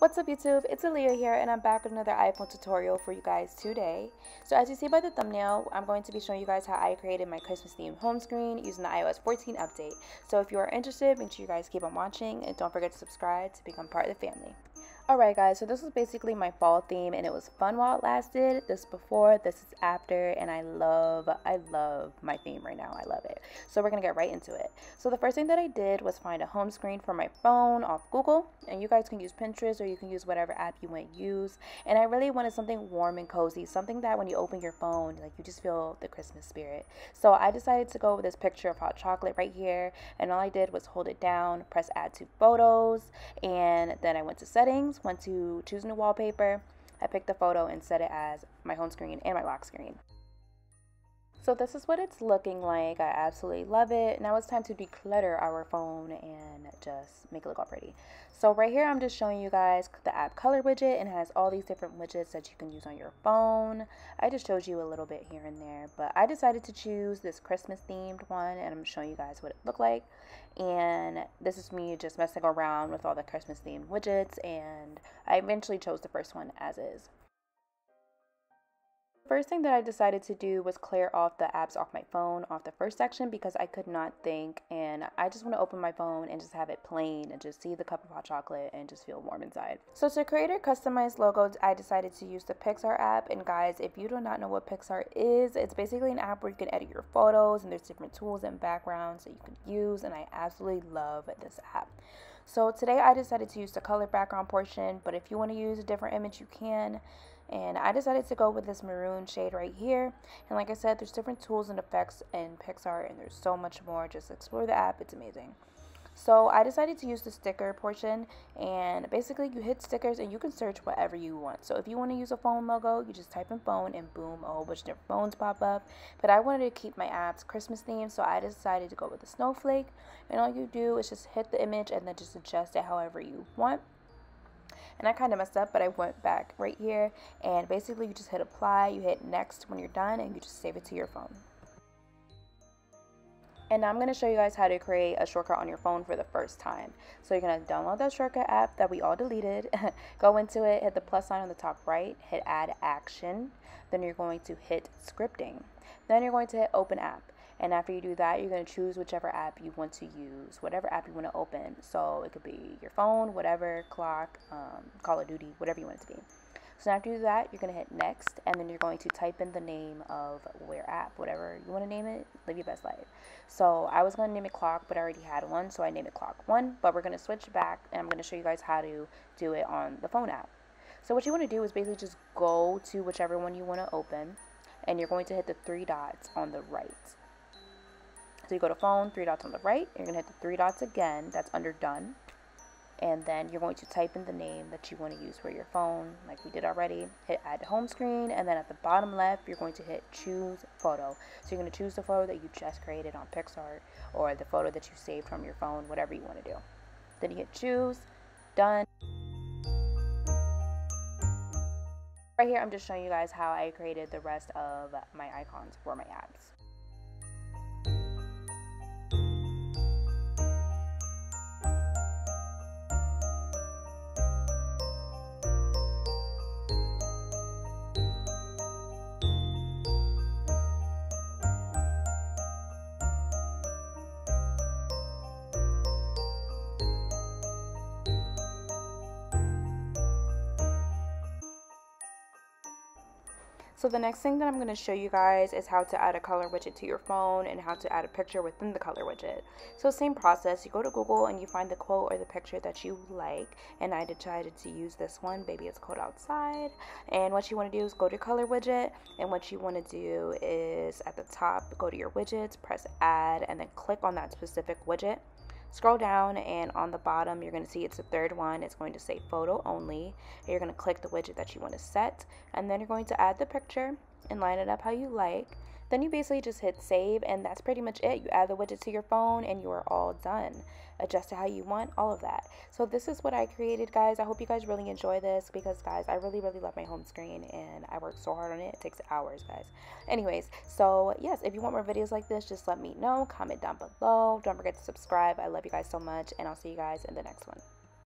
What's up YouTube, it's Aleah here and I'm back with another iPhone tutorial for you guys today. So as you see by the thumbnail, I'm going to be showing you guys how I created my Christmas themed home screen using the iOS 14 update. So if you are interested, make sure you guys keep on watching and don't forget to subscribe to become part of the family. Alright guys, so this was basically my fall theme and it was fun while it lasted. This is before, this is after, and I love my theme right now. I love it. So we're gonna get right into it. So the first thing that I did was find a home screen for my phone off Google, and you guys can use Pinterest or you can use whatever app you want to use. And I really wanted something warm and cozy, something that when you open your phone, like you just feel the Christmas spirit. So I decided to go with this picture of hot chocolate right here, and all I did was hold it down, press add to photos, and then I went to settings, went to choose new wallpaper. I picked the photo and set it as my home screen and my lock screen. So this is what it's looking like. I absolutely love it. Now it's time to declutter our phone and just make it look all pretty. So right here I'm just showing you guys the app color widget, and it has all these different widgets that you can use on your phone. I just showed you a little bit here and there, but I decided to choose this Christmas themed one, and I'm showing you guys what it looked like. And this is me just messing around with all the Christmas themed widgets, and I eventually chose the first one as is. First thing that I decided to do was clear off the apps off my phone off the first section because I could not think, and I just want to open my phone and just have it plain and just see the cup of hot chocolate and just feel warm inside. So to create a customized logo, I decided to use the Pixar app. And guys, if you do not know what Pixar is, it's basically an app where you can edit your photos, and there's different tools and backgrounds that you can use, and I absolutely love this app. So today I decided to use the color background portion, but if you want to use a different image, you can. And I decided to go with this maroon shade right here. And like I said, there's different tools and effects in Pixar, and there's so much more. Just explore the app, it's amazing. So I decided to use the sticker portion, and basically you hit stickers and you can search whatever you want. So if you want to use a phone logo, you just type in phone and boom, a whole bunch of different phones pop up. But I wanted to keep my app's Christmas theme, so I decided to go with a snowflake. And all you do is just hit the image and then just adjust it however you want. And I kind of messed up, but I went back right here, and basically you just hit apply, you hit next when you're done, and you just save it to your phone. And now I'm going to show you guys how to create a shortcut on your phone for the first time. So you're going to download that shortcut app that we all deleted, go into it, hit the plus sign on the top right, hit add action, then you're going to hit scripting, then you're going to hit open app. And after you do that, you're going to choose whichever app you want to use, whatever app you want to open. So it could be your phone, whatever, clock, Call of Duty, whatever you want it to be. So after you do that, you're going to hit next, and then you're going to type in the name of your app, whatever you want to name it, live your best life. So I was going to name it Clock, but I already had one, so I named it Clock 1. But we're going to switch back, and I'm going to show you guys how to do it on the phone app. So what you want to do is basically just go to whichever one you want to open, and you're going to hit the 3 dots on the right. So you go to phone, 3 dots on the right, you're going to hit the 3 dots again, that's under done, and then you're going to type in the name that you want to use for your phone, like we did already, hit add to home screen, and then at the bottom left, you're going to hit choose photo. So you're going to choose the photo that you just created on Picsart, or the photo that you saved from your phone, whatever you want to do. Then you hit choose, done. Right here, I'm just showing you guys how I created the rest of my icons for my apps. So the next thing that I'm going to show you guys is how to add a color widget to your phone and how to add a picture within the color widget. So same process, you go to Google and you find the quote or the picture that you like, and I decided to use this one, Baby It's Cold Outside. And what you want to do is go to color widget, and what you want to do is at the top, go to your widgets, press add, and then click on that specific widget. Scroll down, and on the bottom you're going to see it's the third one. It's going to say photo only. You're going to click the widget that you want to set, and then you're going to add the picture and line it up how you like. Then you basically just hit save, and that's pretty much it. You add the widget to your phone and you are all done. Adjust it how you want, all of that. So this is what I created, guys. I hope you guys really enjoy this, because guys, I really love my home screen and I work so hard on it. It takes hours, guys. Anyways, so yes, if you want more videos like this, just let me know. Comment down below. Don't forget to subscribe. I love you guys so much, and I'll see you guys in the next one.